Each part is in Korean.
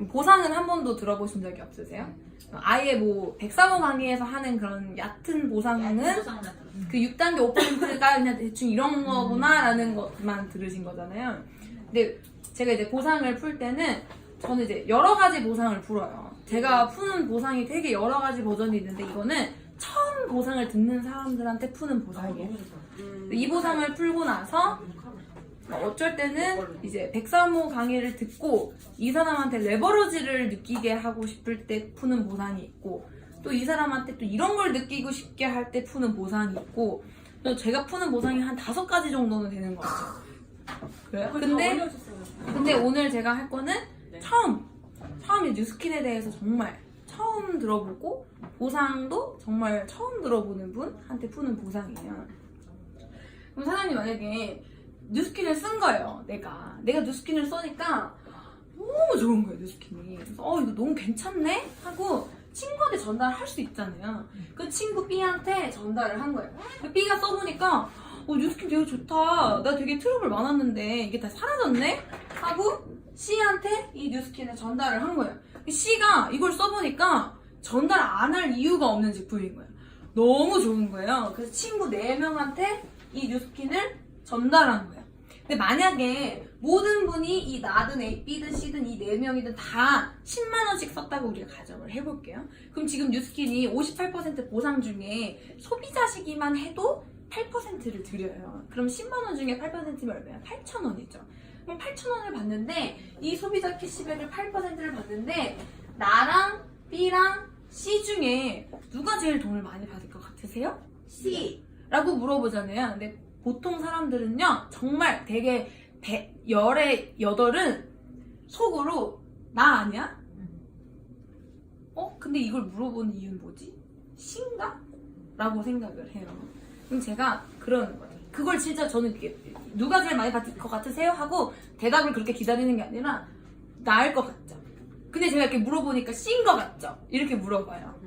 보상은 한 번도 들어보신 적이 없으세요? 아예 뭐 백사모 강의에서 하는 그런 얕은 보상은 그 6단계 5%가 그냥 대충 이런 거구나 라는 것만 들으신 거잖아요. 근데 제가 이제 보상을 풀 때는 저는 이제 여러 가지 보상을 풀어요. 제가 푸는 보상이 되게 여러 가지 버전이 있는데 이거는 처음 보상을 듣는 사람들한테 푸는 보상이에요. 이 보상을 풀고 나서 어쩔 때는 이제 백사모 강의를 듣고 이 사람한테 레버러지를 느끼게 하고 싶을 때 푸는 보상이 있고 또 이 사람한테 또 이런 걸 느끼고 싶게 할 때 푸는 보상이 있고 또 제가 푸는 보상이 한 5가지 정도는 되는 것 같아요. 그래요? 근데 오늘 제가 할 거는 처음에 뉴스킨에 대해서 정말 처음 들어보고 보상도 정말 처음 들어보는 분한테 푸는 보상이에요. 그럼 사장님 만약에 뉴스킨을 쓴 거예요. 내가 뉴스킨을 써니까 너무 좋은 거예요. 뉴스킨이. 그래서 이거 너무 괜찮네? 하고 친구한테 전달할 수 있잖아요. 그 친구 B한테 전달을 한 거예요. 그 B가 써보니까 뉴스킨 되게 좋다. 나 되게 트러블 많았는데 이게 다 사라졌네? 하고 C한테 이 뉴스킨을 전달을 한 거예요. C가 이걸 써보니까 전달 안 할 이유가 없는 제품인 거예요. 너무 좋은 거예요. 그래서 친구 4명한테 이 뉴스킨을 전달한 거예요. 근데 만약에 모든 분이 이 나든 A, B든 C든 이 4명이든 다 10만원씩 썼다고 우리가 가정을 해볼게요. 그럼 지금 뉴스킨이 58% 보상 중에 소비자 시기만 해도 8%를 드려요. 그럼 10만원 중에 8%면 얼마야? 8,000원이죠. 그럼 8,000원을 받는데 이 소비자 캐시백을 8%를 받는데 나랑 B랑 C 중에 누가 제일 돈을 많이 받을 것 같으세요? C! 라고 물어보잖아요. 근데 보통 사람들은요 정말 되게 10에 8은 속으로 나 아니야? 근데 이걸 물어보는 이유는 뭐지? C인가? 라고 생각을 해요. 그럼 제가 그러는 거예요. 그걸 진짜 저는 누가 제일 많이 받을 것 같으세요? 하고 대답을 그렇게 기다리는 게 아니라 나을 것 같죠? 근데 제가 이렇게 물어보니까 C인 것 같죠? 이렇게 물어봐요.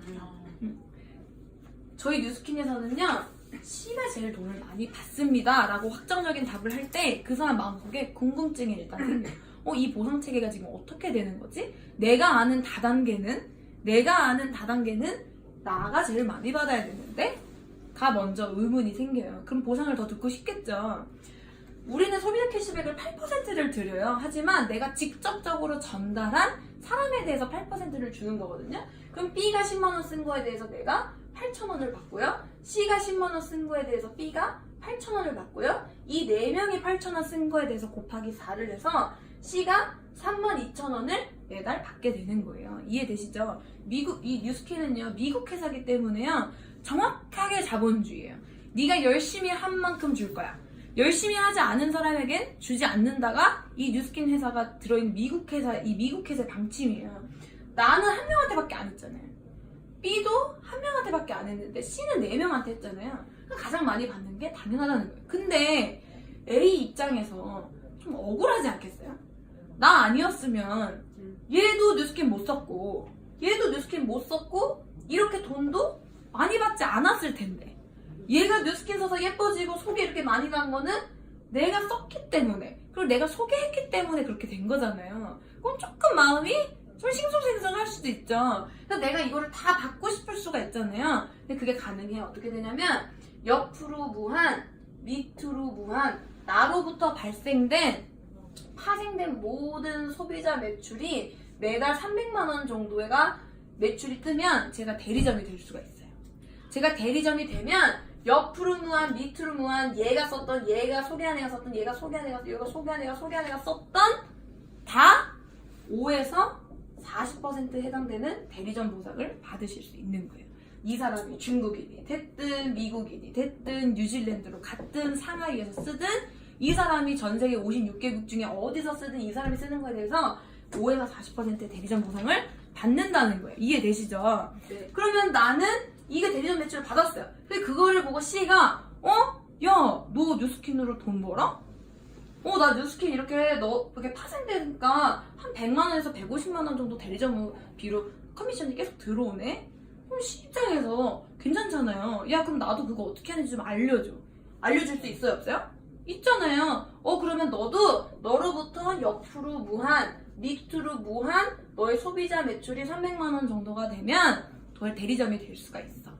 저희 뉴스킨에서는요 C가 제일 돈을 많이 받습니다 라고 확정적인 답을 할 때 그 사람 마음속에 궁금증이 일단 생겨요. 이 보상체계가 지금 어떻게 되는 거지? 내가 아는 다단계는 나가 제일 많이 받아야 되는데? 가 먼저 의문이 생겨요. 그럼 보상을 더 듣고 싶겠죠. 우리는 소비자 캐시백을 8%를 드려요. 하지만 내가 직접적으로 전달한 사람에 대해서 8%를 주는 거거든요. 그럼 B가 10만원 쓴 거에 대해서 내가 8,000원을 받고요. C가 10만원 쓴 거에 대해서 B가 8,000원을 받고요. 이 4명이 8,000원 쓴 거에 대해서 곱하기 4를 해서 C가 32,000원을 매달 받게 되는 거예요. 이해되시죠? 이 뉴스킨은요, 미국 회사기 때문에요, 정확하게 자본주의예요. 네가 열심히 한 만큼 줄 거야. 열심히 하지 않은 사람에겐 주지 않는다가 이 뉴스킨 회사가 들어있는 미국 회사의 방침이에요. 나는 한 명한테밖에 안 했잖아요. B도 한 명한테밖에 안 했는데 C는 4명한테 했잖아요. 가장 많이 받는 게 당연하다는 거예요. 근데 A 입장에서 좀 억울하지 않겠어요? 나 아니었으면 얘도 뉴스킨 못 썼고 얘도 뉴스킨 못 썼고 이렇게 돈도 많이 받지 않았을 텐데 얘가 뉴스킨 써서 예뻐지고 소개 이렇게 많이 난 거는 내가 썼기 때문에 그리고 내가 소개했기 때문에 그렇게 된 거잖아요. 그럼 조금 마음이 좀 싱숭생숭할 수도 있죠. 그래서 내가 이거를 다 받고 싶을 수가 있잖아요. 근데 그게 가능해요. 어떻게 되냐면 옆으로 무한, 밑으로 무한, 나로부터 파생된 모든 소비자 매출이 매달 300만 원 정도가 매출이 뜨면 제가 대리점이 될 수가 있어요. 제가 대리점이 되면 옆으로 무한, 밑으로 무한, 얘가 썼던, 얘가 소개한 애가 썼던, 얘가 소개한 애가 썼던 다 5에서 40% 해당되는 대리점 보상을 받으실 수 있는 거예요. 이 사람이 중국인이 됐든 미국인이 됐든 뉴질랜드로 갔든 상하이에서 쓰든 이 사람이 전 세계 56개국 중에 어디서 쓰든 이 사람이 쓰는 거에 대해서 5에서 40%의 대리점 보상을 받는다는 거예요. 이해되시죠? 네. 그러면 나는 이게 대리점 매출을 받았어요. 근데 그거를 보고 C가 야, 너 뉴스킨으로 돈 벌어? 나 뉴스킨 이렇게 파생되니까 한 100만원에서 150만원 정도 대리점비로 커미션이 계속 들어오네? 그럼 C 입장에서 괜찮잖아요. 야, 그럼 나도 그거 어떻게 하는지 좀 알려줘. 알려줄 수 있어요, 없어요? 있잖아요. 그러면 너도 너로부터 옆으로 무한, 밑으로 무한 너의 소비자 매출이 300만 원 정도가 되면 너의 대리점이 될 수가 있어.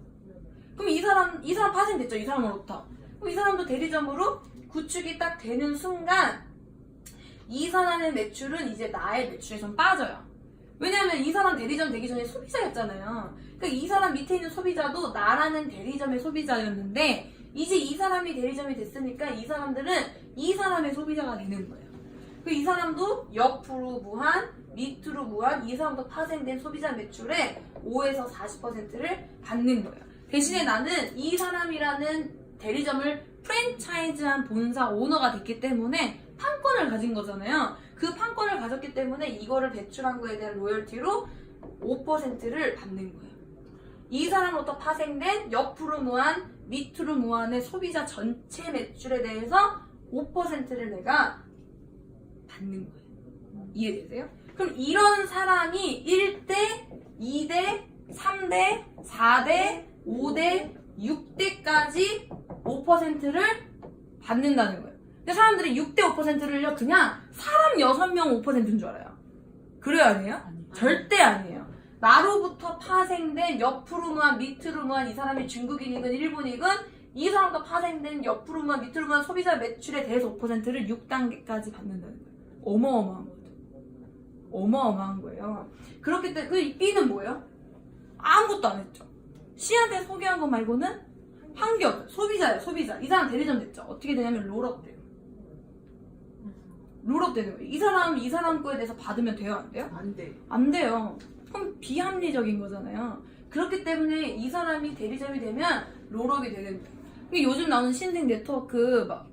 그럼 이 사람 파생됐죠. 이 사람으로부터. 그럼 이 사람도 대리점으로 구축이 딱 되는 순간 이 사람의 매출은 이제 나의 매출에선 빠져요. 왜냐면 이 사람 대리점 되기 전에 소비자였잖아요. 그러니까 이 사람 밑에 있는 소비자도 나라는 대리점의 소비자였는데 이제 이 사람이 대리점이 됐으니까 이 사람들은 이 사람의 소비자가 되는 거예요. 이 사람도 옆으로 무한, 밑으로 무한, 이 사람도 파생된 소비자 매출의 5에서 40%를 받는 거예요. 대신에 나는 이 사람이라는 대리점을 프랜차이즈한 본사 오너가 됐기 때문에 판권을 가진 거잖아요. 그 판권을 가졌기 때문에 이거를 배출한 거에 대한 로열티로 5%를 받는 거예요. 이 사람으로부터 파생된 옆으로 무한, 밑으로 무한의 소비자 전체 매출에 대해서 5%를 내가 받는 거예요. 이해되세요? 그럼 이런 사람이 1대, 2대, 3대, 4대, 5대, 6대까지 5%를 받는다는 거예요. 근데 사람들이 6대 5%를요 그냥 사람 6명 5%인 줄 알아요. 그래요 아니에요? 절대 아니에요. 나로부터 파생된 옆으로 무한, 밑으로 무한 이 사람이 중국인이건 일본이건 이 사람과 파생된 옆으로 무한, 밑으로 무한 소비자 매출에 대해서 5%를 6단계까지 받는다는 거예요. 어마어마한 거죠. 어마어마한 거예요. 그렇기 때문에 그 B는 뭐예요? 아무것도 안 했죠. C한테 소개한 거 말고는 한 게 없어요. 소비자예요, 소비자. 이 사람 대리점 됐죠. 어떻게 되냐면 롤업 돼요. 롤업 되는 거예요. 이 사람 거에 대해서 받으면 돼요, 안 돼요? 안 돼. 안 돼요. 그럼 비합리적인 거잖아요. 그렇기 때문에 이 사람이 대리점이 되면 롤업이 되는 거예요. 요즘 나오는 신생 네트워크 막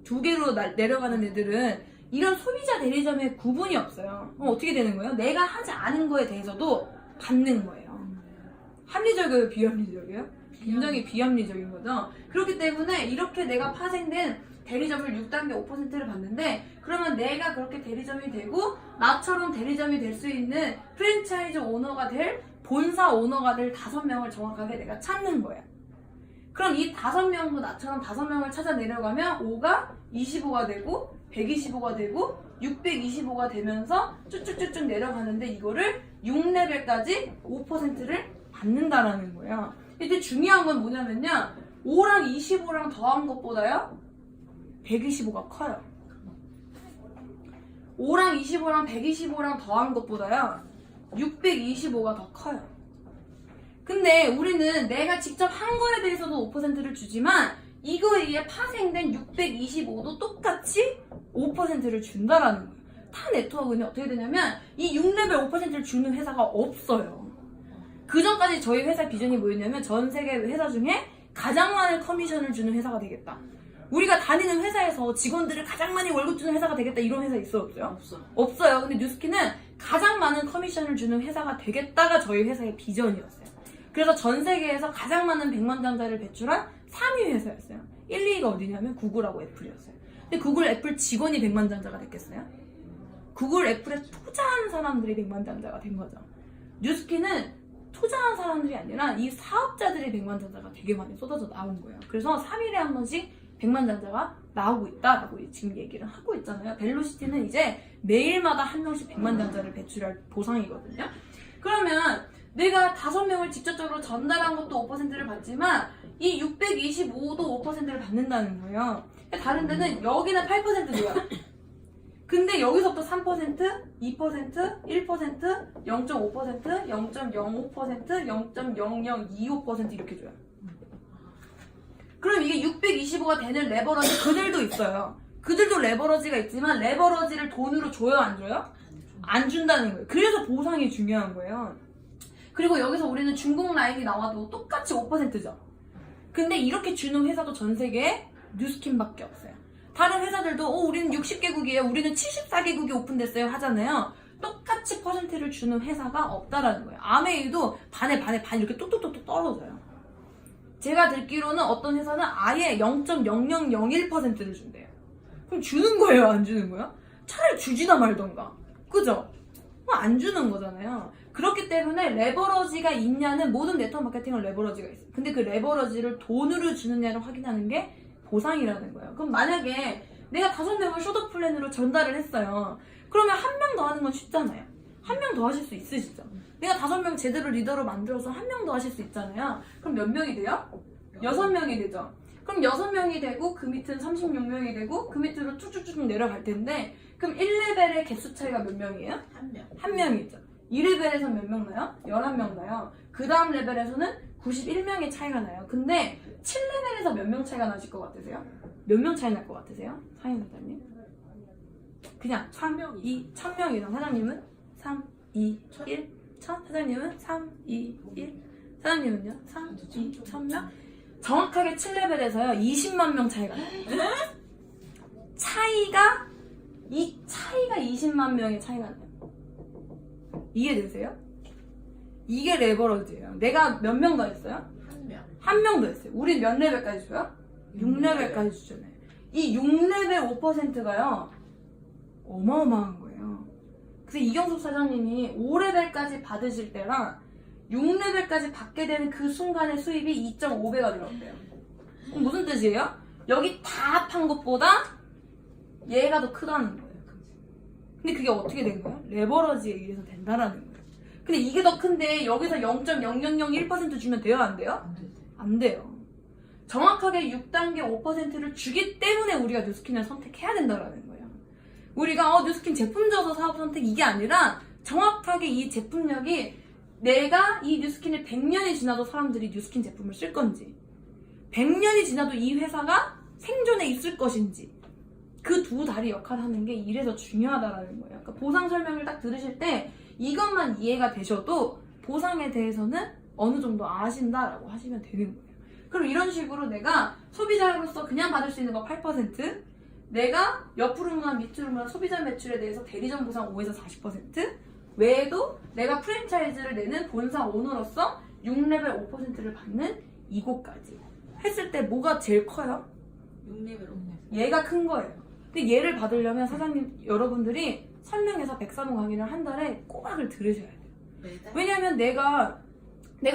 두 개로 내려가는 애들은 이런 소비자 대리점에 구분이 없어요. 어떻게 되는 거예요? 내가 하지 않은 거에 대해서도 받는 거예요. 합리적이에요? 비합리적이에요? 굉장히 비합리적인 거죠. 그렇기 때문에 이렇게 내가 파생된 대리점을 6단계 5%를 받는데 그러면 내가 그렇게 대리점이 되고 나처럼 대리점이 될 수 있는 프랜차이즈 오너가 될 본사 오너가 될 5명을 정확하게 내가 찾는 거예요. 그럼 이 5명도 나처럼 5명을 찾아 내려가면 5가 25가 되고 125가 되고 625가 되면서 쭉쭉쭉쭉 내려가는데 이거를 6레벨까지 5%를 받는다라는 거예요. 근데 중요한 건 뭐냐면요. 5랑 25랑 더한 것보다요. 125가 커요. 5랑 25랑 125랑 더한 것보다요. 625가 더 커요. 근데 우리는 내가 직접 한 거에 대해서도 5%를 주지만 이거에 의해 파생된 625도 똑같이 5%를 준다라는 거예요. 타 네트워크는 어떻게 되냐면 이 6레벨 5%를 주는 회사가 없어요. 그 전까지 저희 회사 비전이 뭐였냐면 전 세계 회사 중에 가장 많은 커미션을 주는 회사가 되겠다. 우리가 다니는 회사에서 직원들을 가장 많이 월급 주는 회사가 되겠다 이런 회사 있어요? 없어요? 없어요. 근데 뉴스키는 가장 많은 커미션을 주는 회사가 되겠다가 저희 회사의 비전이었어요. 그래서 전 세계에서 가장 많은 100만 장자를 배출한 3위 회사였어요. 1, 2위가 어디냐면 구글하고 애플이었어요. 근데 구글, 애플 직원이 100만 장자가 됐겠어요? 구글, 애플에 투자한 사람들이 100만 장자가 된 거죠. 뉴스키는 투자한 사람들이 아니라 이 사업자들의 100만 장자가 되게 많이 쏟아져 나온 거예요. 그래서 3일에 한 번씩 100만 장자가 나오고 있다라고 지금 얘기를 하고 있잖아요. 벨로시티는 이제 매일마다 한 명씩 100만 장자를 배출할 보상이거든요. 그러면 내가 5명을 직접적으로 전달한 것도 5%를 받지만 이 625도 5%를 받는다는 거예요. 다른 데는 여기는 8%도야. 근데 여기서부터 3%, 2%, 1%, 0.5%, 0.05%, 0.0025% 이렇게 줘요. 그럼 이게 625가 되는 레버러지 그들도 있어요. 그들도 레버러지가 있지만 레버러지를 돈으로 줘요, 안 줘요? 안 준다는 거예요. 그래서 보상이 중요한 거예요. 그리고 여기서 우리는 중국 라인이 나와도 똑같이 5%죠. 근데 이렇게 주는 회사도 전 세계에 뉴스킨밖에 없어요. 다른 회사들도 우리는 60개국이에요. 우리는 74개국이 오픈됐어요 하잖아요. 똑같이 퍼센트를 주는 회사가 없다라는 거예요. 아메이도 반에 이렇게 뚝뚝뚝뚝 떨어져요. 제가 듣기로는 어떤 회사는 아예 0.0001%를 준대요. 그럼 주는 거예요, 안 주는 거예요? 차라리 주지나 말던가. 그죠? 안 주는 거잖아요. 그렇기 때문에 레버러지가 있냐는 모든 네트워크 마케팅은 레버러지가 있어요. 근데 그 레버러지를 돈으로 주느냐를 확인하는 게 보상이라는 거예요. 그럼 만약에 내가 5명을 쇼더 플랜으로 전달을 했어요. 그러면 한 명 더 하는 건 쉽잖아요. 한 명 더 하실 수 있으시죠? 내가 5명 제대로 리더로 만들어서 한 명 더 하실 수 있잖아요. 그럼 몇 명이 돼요? 6명이 되죠. 그럼 6명이 되고 그 밑은 36명이 되고 그 밑으로 쭉쭉쭉 내려갈 텐데 그럼 1레벨의 개수 차이가 몇 명이에요? 한 명이죠. 2레벨에서 몇 명 나요? 11명 나요. 그 다음 레벨에서는 91명의 차이가 나요. 근데 7레벨에서 몇 명 차이가 나실 것 같으세요? 몇 명 차이 날 것 같으세요? 사인 사장님? 그냥 3, 2, 1000명이랑 사장님은 3, 2, 1 1000? 사장님은 3, 2, 1 사장님은요? 3, 2, 1000명? 정확하게 7레벨에서요 20만 명 차이가 나요. 차이가 20만 명의 차이가 나요. 이해되세요? 이게 레버러지예요. 내가 몇 명 더 했어요? 한 명 더 했어요. 우리 몇 레벨까지 줘요? 6레벨까지 주잖아요. 이 6레벨 5%가요 어마어마한 거예요. 그래서 이경숙 사장님이 5레벨까지 받으실 때랑 6레벨까지 받게 되는 그 순간의 수입이 2.5배가 늘었대요. 그럼 무슨 뜻이에요? 여기 다 판 것보다 얘가 더 크다는 거예요. 근데 그게 어떻게 된 거예요? 레버러지에 의해서 된다라는 거예요. 근데 이게 더 큰데 여기서 0.0001% 주면 돼요? 안 돼요? 안 돼요. 정확하게 6단계 5%를 주기 때문에 우리가 뉴스킨을 선택해야 된다라는 거예요. 우리가 뉴스킨 제품 줘서 사업 선택 이게 아니라 정확하게 이 제품력이 내가 이 뉴스킨을 100년이 지나도 사람들이 뉴스킨 제품을 쓸 건지 100년이 지나도 이 회사가 생존해 있을 것인지 그 두 다리 역할을 하는 게 이래서 중요하다라는 거예요. 그러니까 보상 설명을 딱 들으실 때 이것만 이해가 되셔도 보상에 대해서는 어느 정도 아신다라고 하시면 되는 거예요. 그럼 이런 식으로 내가 소비자로서 그냥 받을 수 있는 거 8%, 내가 옆으로 문화 밑으로 문화 소비자 매출에 대해서 대리점 보상 5에서 40%, 외에도 내가 프랜차이즈를 내는 본사 오너로서 6레벨 5%를 받는 이곳까지 했을 때 뭐가 제일 커요? 6레벨. 얘가 큰 거예요. 근데 얘를 받으려면 사장님 여러분들이 설명해서 103호 강의를 한 달에 꼬박을 들으셔야 돼요. 왜냐면 내가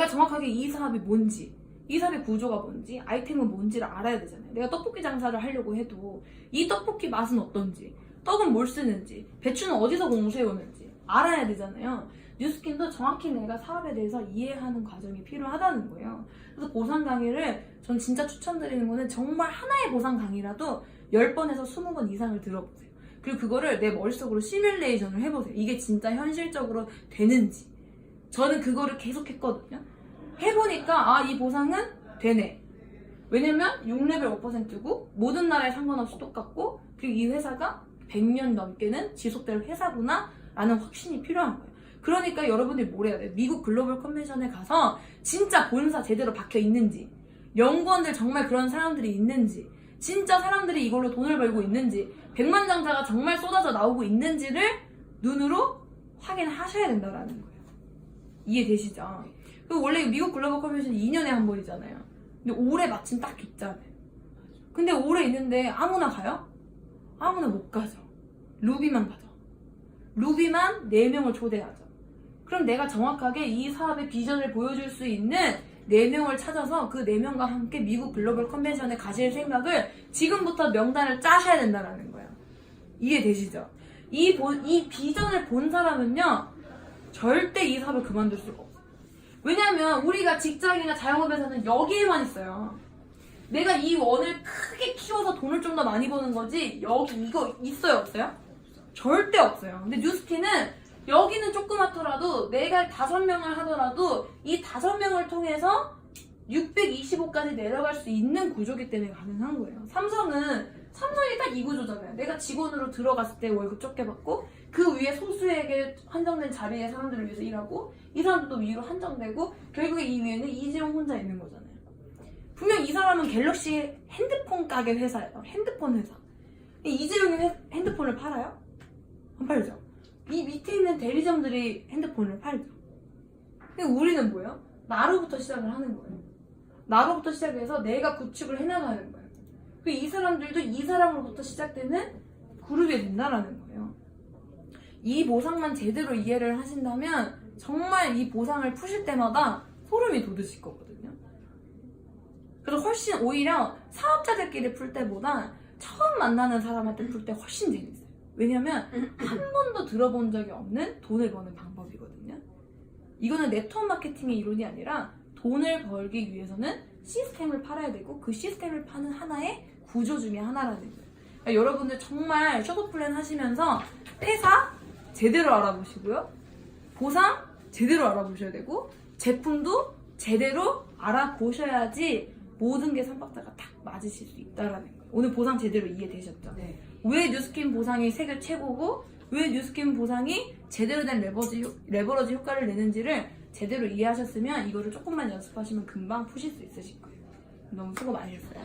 정확하게 이 사업이 뭔지, 이 사업의 구조가 뭔지, 아이템은 뭔지를 알아야 되잖아요. 내가 떡볶이 장사를 하려고 해도 이 떡볶이 맛은 어떤지, 떡은 뭘 쓰는지, 배추는 어디서 공수해오는지 알아야 되잖아요. 뉴스킨도 정확히 내가 사업에 대해서 이해하는 과정이 필요하다는 거예요. 그래서 보상 강의를 전 진짜 추천드리는 거는 정말 하나의 보상 강의라도 10번에서 20번 이상을 들어보세요. 그리고 그거를 내 머릿속으로 시뮬레이션을 해보세요. 이게 진짜 현실적으로 되는지. 저는 그거를 계속 했거든요. 해보니까 이 보상은 되네. 왜냐면 6레벨 5%고 모든 나라에 상관없이 똑같고 그리고 이 회사가 100년 넘게는 지속될 회사구나 라는 확신이 필요한 거예요. 그러니까 여러분들이 뭘 해야 돼요? 미국 글로벌 컨벤션에 가서 진짜 본사 제대로 박혀 있는지, 연구원들 정말 그런 사람들이 있는지, 진짜 사람들이 이걸로 돈을 벌고 있는지, 백만장자가 정말 쏟아져 나오고 있는지를 눈으로 확인하셔야 된다는 거예요. 이해되시죠? 원래 미국 글로벌 컨벤션 2년에 한 번이잖아요. 근데 올해 마침 딱 있잖아요. 근데 올해 있는데 아무나 가요? 아무나 못 가죠. 루비만 가죠. 루비만 4명을 초대하죠. 그럼 내가 정확하게 이 사업의 비전을 보여줄 수 있는 4명을 찾아서 그 4명과 함께 미국 글로벌 컨벤션에 가실 생각을 지금부터 명단을 짜셔야 된다는 거예요. 이해되시죠? 이 비전을 본 사람은요 절대 이 사업을 그만둘 수가 없어요. 왜냐면 우리가 직장이나 자영업에서는 여기에만 있어요. 내가 이 원을 크게 키워서 돈을 좀 더 많이 버는 거지 여기 이거 있어요 없어요? 절대 없어요. 근데 뉴스킨은 여기는 조그맣더라도 내가 5명을 하더라도 이 5명을 통해서 625까지 내려갈 수 있는 구조기 때문에 가능한 거예요. 삼성이 딱 이 구조잖아요. 내가 직원으로 들어갔을 때 월급 적게 받고 그 위에 소수에게 한정된 자리에 사람들을 위해서 일하고 이 사람들도 위로 한정되고 결국에 이 위에는 이재용 혼자 있는 거잖아요. 분명 이 사람은 갤럭시 핸드폰 가게 회사예요. 핸드폰 회사. 이재용이 핸드폰을 팔아요? 안 팔죠. 이 밑에 있는 대리점들이 핸드폰을 팔죠. 근데 우리는 뭐예요? 나로부터 시작을 하는 거예요. 나로부터 시작해서 내가 구축을 해나가는 거예요. 이 사람들도 이 사람으로부터 시작되는 그룹이 된다라는 거예요. 이 보상만 제대로 이해를 하신다면 정말 이 보상을 푸실 때마다 소름이 돋으실 거거든요. 그래서 훨씬 오히려 사업자들끼리 풀 때보다 처음 만나는 사람한테 풀 때 훨씬 재밌어요. 왜냐면 한 번도 들어본 적이 없는 돈을 버는 방법이거든요. 이거는 네트워크 마케팅의 이론이 아니라 돈을 벌기 위해서는 시스템을 팔아야 되고 그 시스템을 파는 하나의 구조 중에 하나라는 거예요. 그러니까 여러분들 정말 셧업 플랜 하시면서 회사 제대로 알아보시고요. 보상 제대로 알아보셔야 되고 제품도 제대로 알아보셔야지 모든 게 삼박자가 딱 맞으실 수 있다라는 거예요. 오늘 보상 제대로 이해되셨죠? 네. 왜 뉴스킨 보상이 세계 최고고 왜 뉴스킨 보상이 제대로 된 레버러지 효과를 내는지를 제대로 이해하셨으면 이거를 조금만 연습하시면 금방 푸실 수 있으실 거예요. 너무 수고 많으셨어요.